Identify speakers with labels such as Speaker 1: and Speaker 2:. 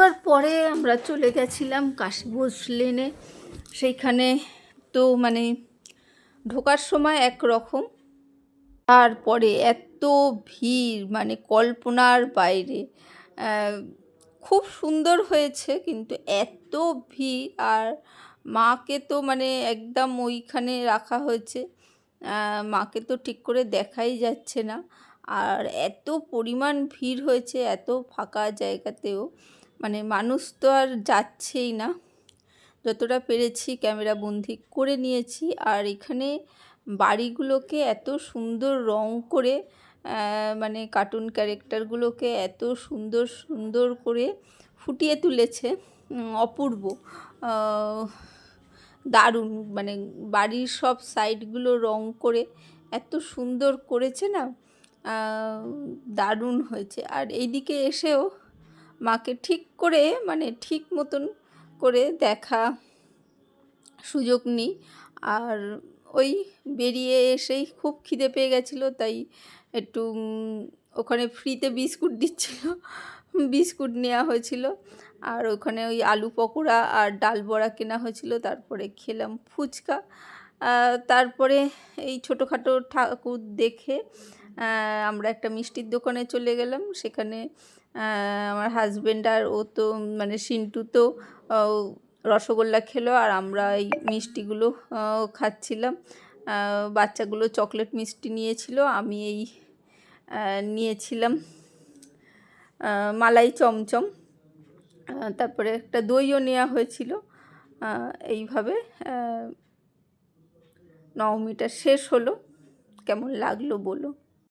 Speaker 1: ঢোকার পরে আমরা চলে গেছিলাম কাশী ঘোষ লেনে। সেইখানে তো মানে ঢোকার সময় একরকম, তারপরে এত ভিড় মানে কল্পনার বাইরে। খুব সুন্দর হয়েছে, কিন্তু এত ভিড়। আর মাকে তো মানে একদম ওইখানে রাখা হয়েছে, মাকে তো ঠিক করে দেখাই যাচ্ছে না। আর এত পরিমাণ ভিড় হয়েছে, এত ফাঁকা জায়গাতেও মানে মানুষ তো আর যাচ্ছেই না। যতটা পেরেছি ক্যামেরা বন্দি করে নিয়েছি। আর এখানে বাড়িগুলোকে এত সুন্দর রং করে, মানে কার্টুন ক্যারেক্টারগুলোকে এত সুন্দর সুন্দর করে ফুটিয়ে তুলেছে, অপূর্ব, দারুণ। মানে বাড়ির সব সাইডগুলো রং করে এত সুন্দর করেছে না, দারুণ হয়েছে। আর এইদিকে এসেও মাকে ঠিক করে মানে ঠিক মতন করে দেখা সুযোগ নিই। আর ওই বেরিয়ে এসেই খুব খিদে পেয়ে গেছিলো, তাই একটু ওখানে ফ্রিতে বিস্কুট দিচ্ছিল, বিস্কুট নেওয়া হয়েছিল। আর ওখানে ওই আলু পকোড়া আর ডাল বড়া কেনা হয়েছিল। তারপরে খেলাম ফুচকা। তারপরে এই ছোটোখাটো ঠাকুর দেখে আমরা একটা মিষ্টির দোকানে চলে গেলাম। সেখানে আমার হাজব্যান্ড আর ও তো মানে সিন্টু তো রসগোল্লা খেলো, আর আমরা এই মিষ্টিগুলো খাচ্ছিলাম। বাচ্চাগুলো চকলেট মিষ্টি নিয়েছিল, আমি এই নিয়েছিলাম মালাই চমচম। তারপরে একটা দইও নেওয়া হয়েছিল। এইভাবে নবমীটা শেষ হলো। কেমন লাগলো বলো।